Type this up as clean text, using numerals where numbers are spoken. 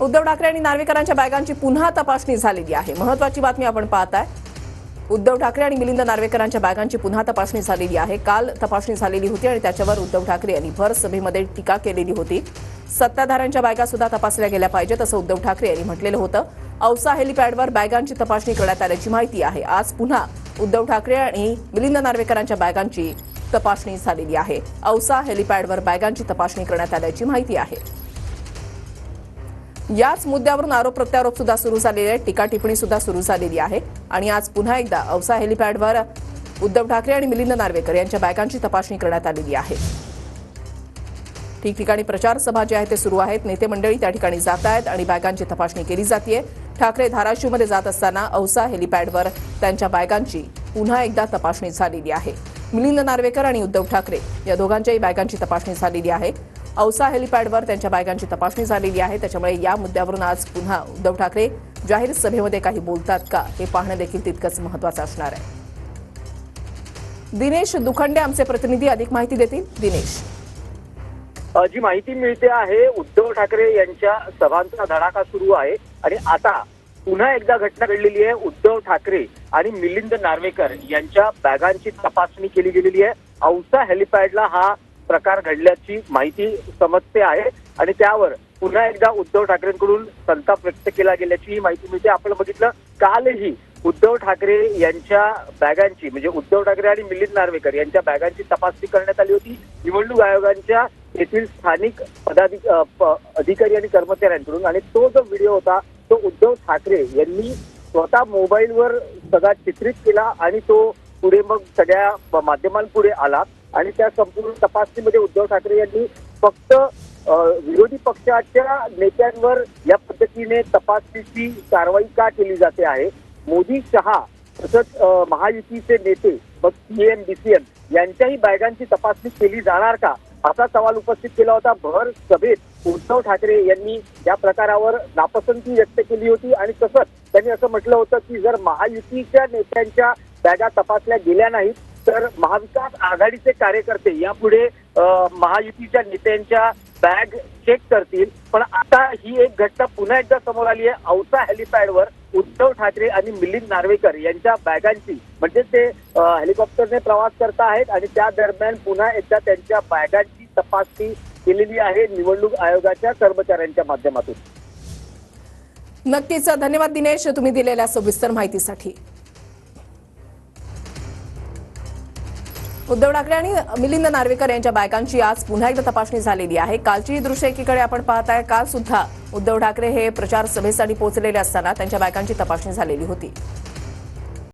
उद्धव ठाकरे आणि नार्वेकरांच्या बॅगांची पुन्हा तपासणी झालेली आहे। महत्त्वाची बातमी आपण पाहताय। उद्धव ठाकरे आणि मिलिंद नार्वेकरांच्या बॅगांची पुन्हा तपासणी झालेली आहे। काल तपासणी झालेली होती आणि त्याच्यावर उद्धव ठाकरे यांनी भर सभेमध्ये टीका केलेली होती। सत्ताधाऱ्यांच्या बॅगा सुद्धा तपासल्या गेल्या पाहिजेत असं उद्धव ठाकरे यांनी म्हटलेलं होतं। औसा हेलिपॅडवर बॅगांची तपासणी करण्यात आल्याची माहिती आहे। आज पुन्हा उद्धव ठाकरे आणि मिलिंद नार्वेकरांच्या बॅगांची तपासणी झालेली आहे। औसा हेलिपॅडवर बॅगांची तपासणी करण्यात आल्याची माहिती आहे। याच मुद्द्यावरून आरोप प्रत्यारोप सुद्धा सुरू झालेले आहेत। टीका टिप्पणी सुद्धा सुरू झालेली आहे आणि आज पुन्हा एकदा औसा हेलिपॅडवर उद्धव ठाकरे आणि मिलिंद नार्वेकर यांच्या बॅगांची तपासणी करण्यात आलेली आहे। ठिकठिकाणी प्रचार सभा जे आहेत ते सुरू आहेत। नेते मंडळी त्या ठिकाणी जात आहेत आणि बॅगांची तपासणी केली जाते। ठाकरे धाराशिवमध्ये जात असताना औसा हेलिपॅडवर त्यांच्या बॅगांची पुन्हा एकदा तपासणी झालेली आहे। मिलिंद नार्वेकर आणि उद्धव ठाकरे या दोघांच्याही बॅगांची तपासणी झालेली आहे। औसा हेलिपॅडवर त्यांच्या बॅगांची तपासणी झालेली आहे। त्याच्यामुळे या मुद्द्यावरून आज पुन्हा उद्धव ठाकरे जाहीर सभेमध्ये काही बोलतात का हे पाहणं देखील तितकंच महत्त्वाचं असणार आहे। दिनेश दुखंडे आमचे प्रतिनिधी अधिक माहिती देतील। दिनेश, जी माहिती मिळते आहे उद्धव ठाकरे यांच्या सभांचा धडाका सुरू आहे आणि आता पुन्हा एकदा घटना घडलेली आहे। उद्धव ठाकरे आणि मिलिंद नार्वेकर यांच्या बॅगांची तपासणी केली गेलेली आहे। औसा हेलिपॅडला हा प्रकार घडल्याची माहिती समजते आहे आणि त्यावर पुन्हा एकदा उद्धव ठाकरेंकडून संताप व्यक्त केला गेल्याची माहिती मिळते। आपण बघितलं कालही उद्धव ठाकरे यांच्या बॅगांची म्हणजे उद्धव ठाकरे आणि मिलिंद नार्वेकर यांच्या बॅगांची तपासणी करण्यात आली होती निवडणूक आयोगाच्या येथील स्थानिक अधिकारी आणि कर्मचाऱ्यांकडून आणि तो जो व्हिडिओ होता तो उद्धव ठाकरे यांनी स्वतः मोबाईलवर सगळा चित्रित केला आणि तो पुढे मग सगळ्या माध्यमांपुढे आला आणि त्या संपूर्ण तपासणीमध्ये उद्धव ठाकरे यांनी फक्त विरोधी पक्षाच्या नेत्यांवर या पद्धतीने तपासणीची कारवाई का केली जाते आहे। मोदी शहा तसंच महायुतीचे नेते मग सीएम डीसीएम यांच्याही बॅगांची तपासणी केली जाणार का असा सवाल उपस्थित केला होता। भर सभेत उद्धव ठाकरे यांनी या प्रकारावर नापसंती व्यक्त केली होती आणि तसंच त्यांनी असं म्हटलं होतं की जर महायुतीच्या नेत्यांच्या बॅगा तपासल्या गेल्या नाहीत तर महाविकास आघाडीचे कार्यकर्ते यापुढे महायुतीच्या नेत्यांच्या बॅग चेक करतील। पण आता ही एक घटना पुन्हा एकदा समोर आली आहे। औसा हेलिपॅडवर उद्धव ठाकरे आणि मिलिंद नार्वेकर यांच्या बॅगांची म्हणजे ते हेलिकॉप्टरने प्रवास करत आहेत आणि त्या दरम्यान पुन्हा एकदा त्यांच्या बॅगांची तपासणी केलेली आहे निवडणूक आयोगाच्या कर्मचाऱ्यांच्या माध्यमातून। नक्कीच धन्यवाद दिनेश, तुम्ही दिलेल्या सविस्तर माहितीसाठी। उद्धव ठाकरे आणि मिलिंद नार्वेकर यांच्या बॅगांची आज पुन्हा एकदा तपासणी झालेली आहे। कालची दृश्य एकीकडे आपण पाहताय। काल सुद्धा उद्धव ठाकरे हे प्रचार सभेसाठी पोहोचलेले असताना त्यांच्या बॅगांची तपासणी झालेली होती।